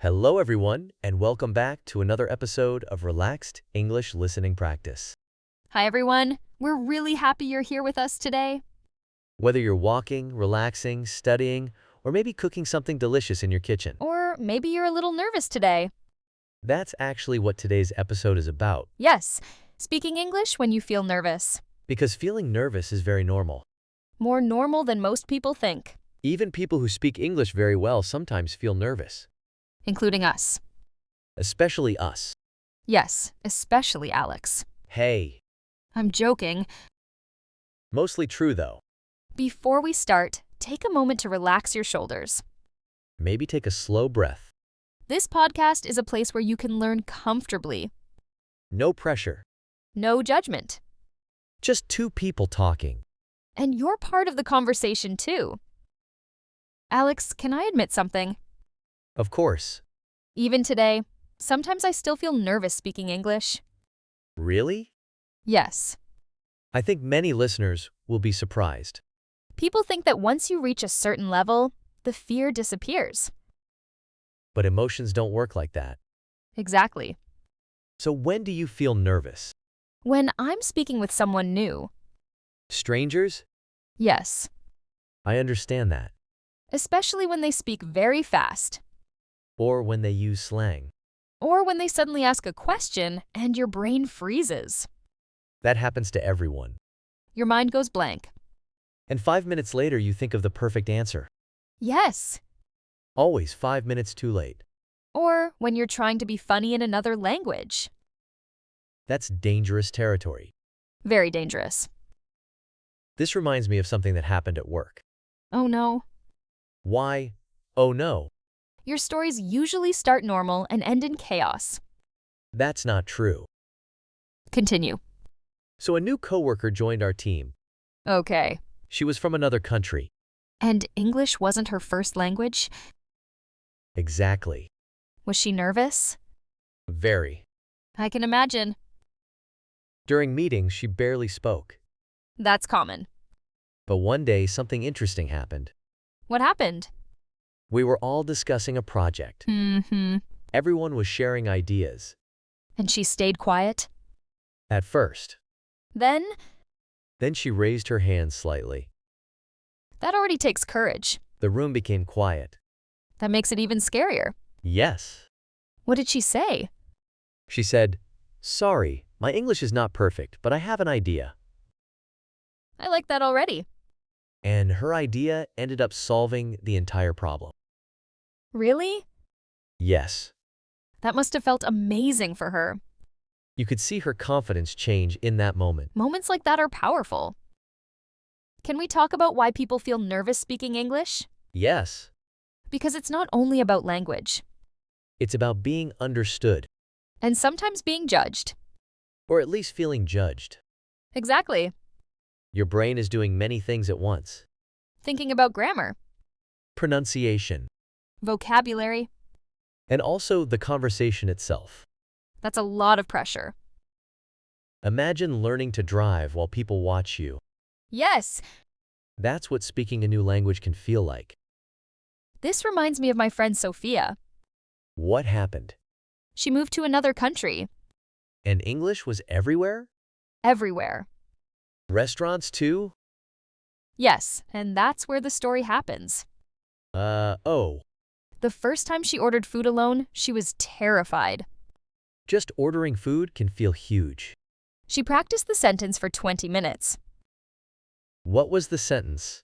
Hello, everyone, and welcome back to another episode of Relaxed English Listening Practice. Hi, everyone. We're really happy you're here with us today. Whether you're walking, relaxing, studying, or maybe cooking something delicious in your kitchen, Or maybe you're a little nervous today. that's actually what today's episode is about. Yes, speaking English when you feel nervous. Because feeling nervous is very normal. More normal than most people think, Even people who speak English very well sometimes feel nervous, including us. especially us. Yes, especially Alex. Hey, I'm joking. mostly true though. Before we start, take a moment to relax your shoulders. Maybe take a slow breath. This podcast is a place where you can learn comfortably. No pressure. No judgment. Just two people talking. And you're part of the conversation, too. Alex, can I admit something? Of course. Even today, sometimes I still feel nervous speaking English. Really? Yes. I think many listeners will be surprised. People think that once you reach a certain level, the fear disappears. But emotions don't work like that. Exactly. So when do you feel nervous? When I'm speaking with someone new, Strangers? yes, I understand that. especially when they speak very fast, Or when they use slang. or when they suddenly ask a question and your brain freezes. That happens to everyone. Your mind goes blank. And 5 minutes later, you think of the perfect answer. Yes. Always 5 minutes too late. Or when you're trying to be funny in another language. That's dangerous territory. Very dangerous. This reminds me of something that happened at work. Oh no. Why? Oh no. Your stories usually start normal and end in chaos. That's not true. Continue. So a new coworker joined our team. Okay. She was from another country. And English wasn't her first language? Exactly. Was she nervous? Very. I can imagine. During meetings, she barely spoke. That's common. But one day, something interesting happened. What happened? We were all discussing a project. Everyone was sharing ideas. And she stayed quiet? At first. Then? Then she raised her hand slightly. That already takes courage. The room became quiet. That makes it even scarier. Yes. What did she say? She said, "Sorry, my English is not perfect, but I have an idea." I like that already. And her idea ended up solving the entire problem. Really? Yes. That must have felt amazing for her. You could see her confidence change in that moment. Moments like that are powerful. Can we talk about why people feel nervous speaking English? Yes. Because it's not only about language, It's about being understood, and sometimes being judged. or at least feeling judged. Exactly. Your brain is doing many things at once. Thinking about grammar, Pronunciation, vocabulary, and also the conversation itself. that's a lot of pressure. Imagine learning to drive while people watch you. Yes, That's what speaking a new language can feel like. this reminds me of my friend Sophia. What happened? She moved to another country, And English was everywhere? everywhere. Restaurants too? Yes, and that's where the story happens. Oh. The first time she ordered food alone, she was terrified. Just ordering food can feel huge. She practiced the sentence for 20 minutes. What was the sentence?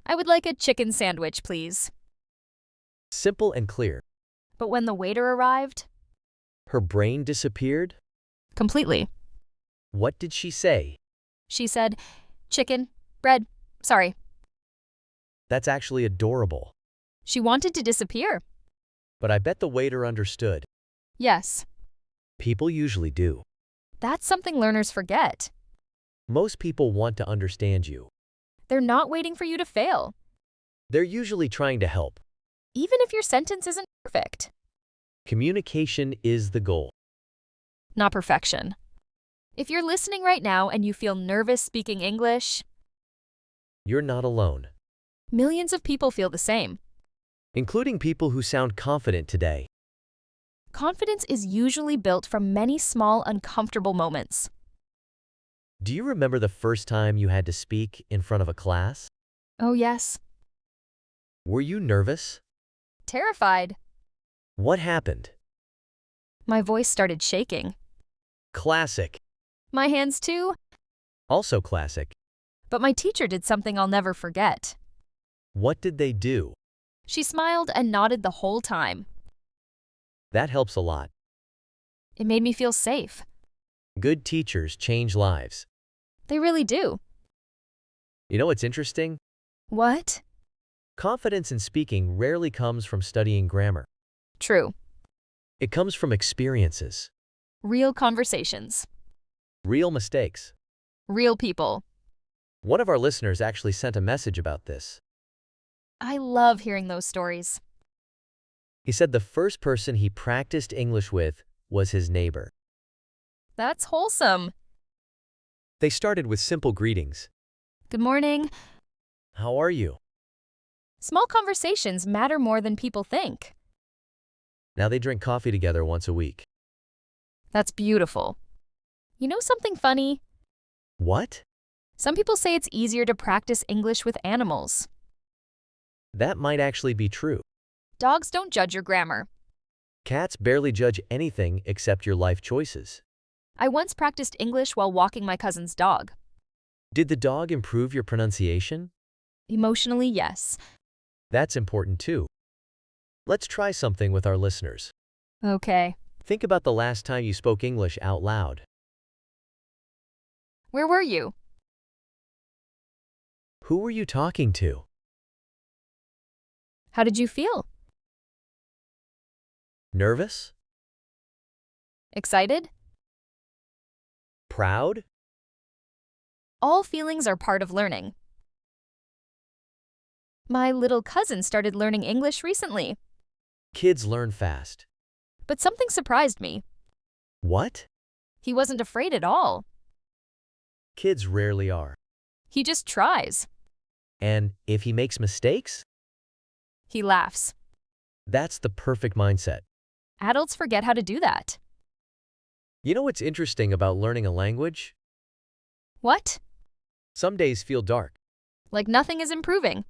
I would like a chicken sandwich, please. Simple and clear. But when the waiter arrived, Her brain disappeared? completely. What did she say? She said, chicken, bread, sorry. That's actually adorable. She wanted to disappear. But I bet the waiter understood. Yes, People usually do. that's something learners forget. Most people want to understand you. They're not waiting for you to fail, They're usually trying to help. even if your sentence isn't perfect. Communication is the goal. Not perfection. If you're listening right now and you feel nervous speaking English, You're not alone. millions of people feel the same. including people who sound confident today. Confidence is usually built from many small, uncomfortable moments. Do you remember the first time you had to speak in front of a class? Oh, yes. Were you nervous? Terrified. What happened? My voice started shaking. Classic. My hands too. Also classic. But my teacher did something I'll never forget. What did they do? She smiled and nodded the whole time. That helps a lot. It made me feel safe. Good teachers change lives. They really do. You know what's interesting? What? Confidence in speaking rarely comes from studying grammar. True. It comes from experiences, Real conversations. real mistakes. Real people. One of our listeners actually sent a message about this. I love hearing those stories. He said the first person he practiced English with was his neighbor. That's wholesome. They started with simple greetings. Good morning. How are you? Small conversations matter more than people think. Now they drink coffee together once a week. That's beautiful. You know something funny? What? Some people say it's easier to practice English with animals. That might actually be true. Dogs don't judge your grammar. Cats barely judge anything except your life choices. I once practiced English while walking my cousin's dog. Did the dog improve your pronunciation? Emotionally, yes. That's important too. Let's try something with our listeners. Okay. Think about the last time you spoke English out loud. Where were you? Who were you talking to? How did you feel? Nervous? Excited? Proud? All feelings are part of learning. My little cousin started learning English recently, Kids learn fast. but something surprised me. What? He wasn't afraid at all. Kids rarely are. He just tries. And if he makes mistakes, He laughs. that's the perfect mindset. Adults forget how to do that. You know what's interesting about learning a language? What? Some days feel dark. Like nothing is improving.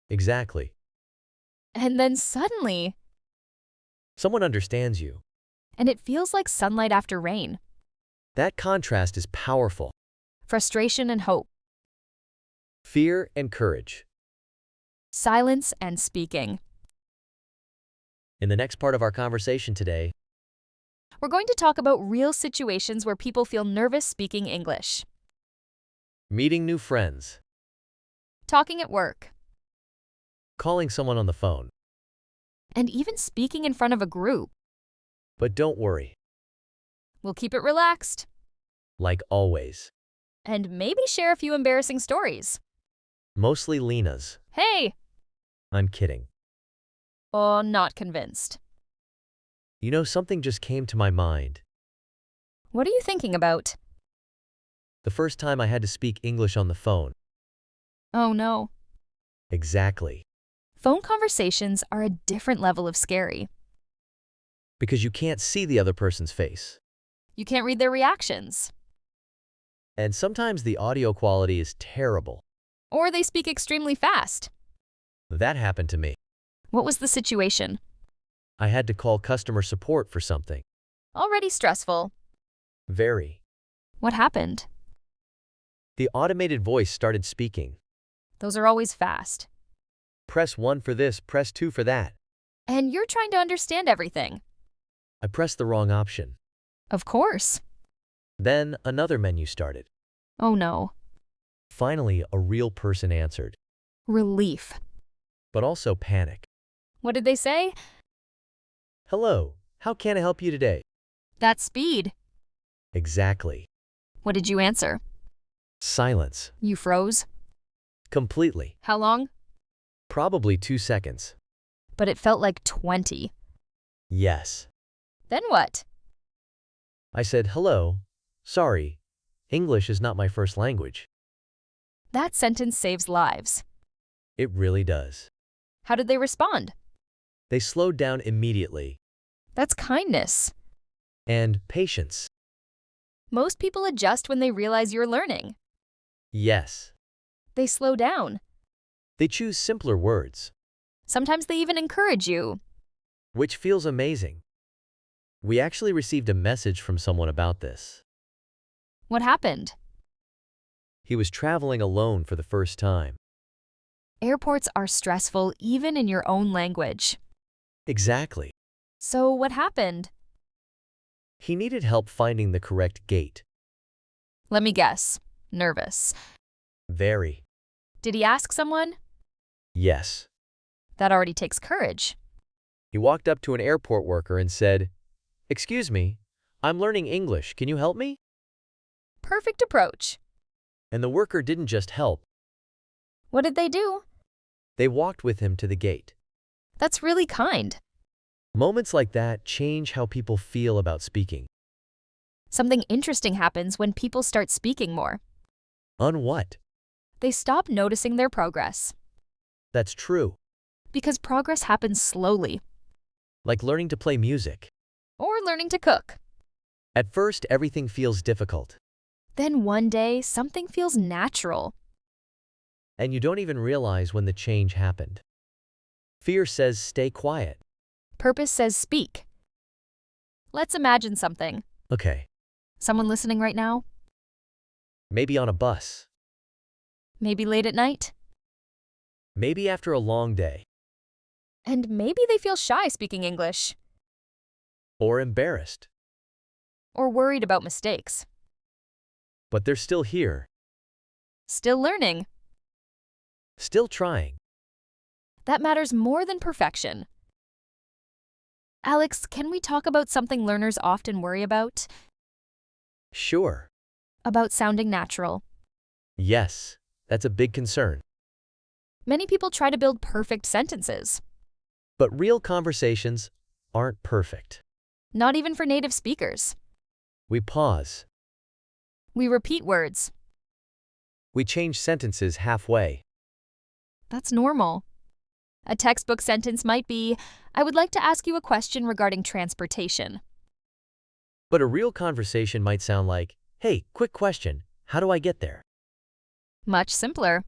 Exactly. And then suddenly, Someone understands you. and it feels like sunlight after rain. That contrast is powerful. Frustration and hope. Fear and courage. Silence and speaking. In the next part of our conversation today, We're going to talk about real situations where people feel nervous speaking English. meeting new friends, Talking at work. calling someone on the phone. And even speaking in front of a group. But don't worry, We'll keep it relaxed. like always. And maybe share a few embarrassing stories. Mostly Lena's. Hey! I'm kidding. Oh, not convinced. You know, something just came to my mind. What are you thinking about? The first time I had to speak English on the phone. Oh no. Exactly. Phone conversations are a different level of scary. Because you can't see the other person's face. You can't read their reactions. And sometimes the audio quality is terrible. Or they speak extremely fast. That happened to me. What was the situation? I had to call customer support for something. Already stressful. Very. What happened? The automated voice started speaking. Those are always fast. Press 1 for this, press 2 for that. And you're trying to understand everything. I pressed the wrong option. Of course. Then another menu started. Oh no. Finally, a real person answered. Relief. But also panic. What did they say? Hello, how can I help you today? That speed. Exactly. What did you answer? Silence. You froze. Completely. How long? Probably 2 seconds. But it felt like 20. Yes. Then what? I said, hello. Sorry. English is not my first language. That sentence saves lives. It really does. How did they respond? They slowed down immediately. That's kindness. and patience. Most people adjust when they realize you're learning. Yes. They slow down. They choose simpler words, Sometimes they even encourage you. which feels amazing. We actually received a message from someone about this. What happened? He was traveling alone for the first time. Airports are stressful even in your own language. Exactly. So what happened? He needed help finding the correct gate. Let me guess. Nervous. Very. Did he ask someone? Yes. That already takes courage. He walked up to an airport worker and said, "Excuse me, I'm learning English. Can you help me?" Perfect approach. And the worker didn't just help. What did they do? They walked with him to the gate. That's really kind. Moments like that change how people feel about speaking. Something interesting happens when people start speaking more. On what? They stop noticing their progress. That's true. Because progress happens slowly. Like learning to play music. Or learning to cook. At first, everything feels difficult. Then one day, something feels natural. And you don't even realize when the change happened. Fear says stay quiet. Purpose says speak. Let's imagine something. Okay, Someone listening right now? maybe on a bus. Maybe late at night? Maybe after a long day. And maybe they feel shy speaking English. Or embarrassed. Or worried about mistakes. But they're still here. Still learning. Still trying. That matters more than perfection. Alex, can we talk about something learners often worry about? Sure. About sounding natural. Yes, that's a big concern. Many people try to build perfect sentences. But real conversations aren't perfect. Not even for native speakers. We pause. We repeat words. We change sentences halfway. That's normal. A textbook sentence might be, I would like to ask you a question regarding transportation. But a real conversation might sound like, hey, quick question, how do I get there? Much simpler.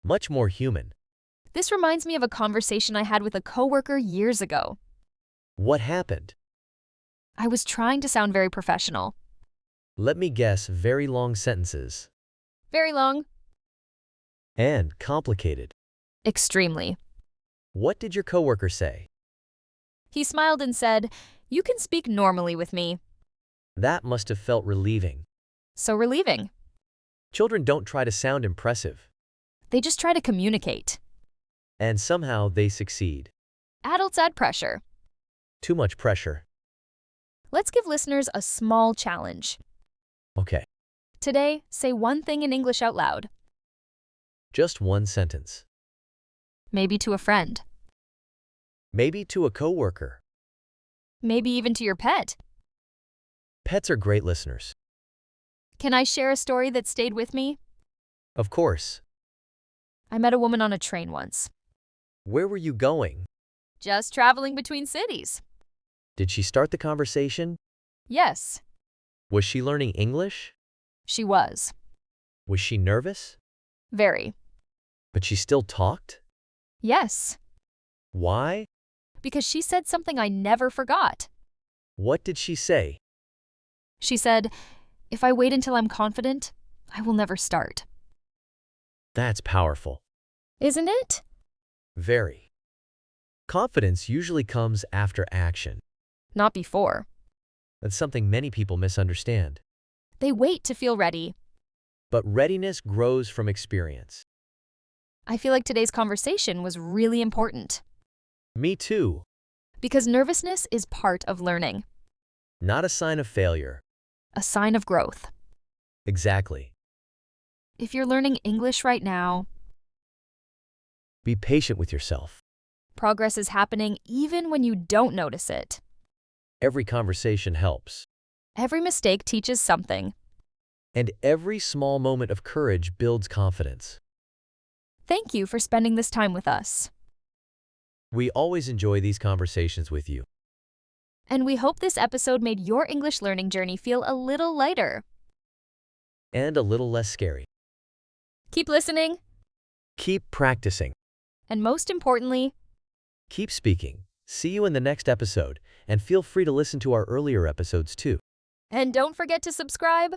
Much more human. This reminds me of a conversation I had with a coworker years ago. What happened? I was trying to sound very professional. Let me guess, very long sentences. Very long. And complicated. Extremely. What did your coworker say? He smiled and said, you can speak normally with me. That must have felt relieving. So relieving. Children don't try to sound impressive. They just try to communicate. And somehow they succeed. Adults add pressure. Too much pressure. Let's give listeners a small challenge. Okay. Today, say one thing in English out loud. Just one sentence. Maybe to a friend. Maybe to a coworker. Maybe even to your pet. Pets are great listeners. Can I share a story that stayed with me? Of course. I met a woman on a train once. Where were you going? Just traveling between cities. Did she start the conversation? Yes, Was she learning English? she was. Was she nervous? Very. But she still talked? Yes, Why? because she said something I never forgot. What did she say? She said, if I wait until I'm confident, I will never start. That's powerful. Isn't it? Very. Confidence usually comes after action. Not before. That's something many people misunderstand. They wait to feel ready. But readiness grows from experience. I feel like today's conversation was really important. Me too. Because nervousness is part of learning. Not a sign of failure. A sign of growth. Exactly. If you're learning English right now, Be patient with yourself. progress is happening even when you don't notice it. Every conversation helps. Every mistake teaches something. And every small moment of courage builds confidence. Thank you for spending this time with us. We always enjoy these conversations with you. And we hope this episode made your English learning journey feel a little lighter. And a little less scary. Keep listening, Keep practicing. and most importantly, Keep speaking. See you in the next episode, and feel free to listen to our earlier episodes too. and don't forget to subscribe.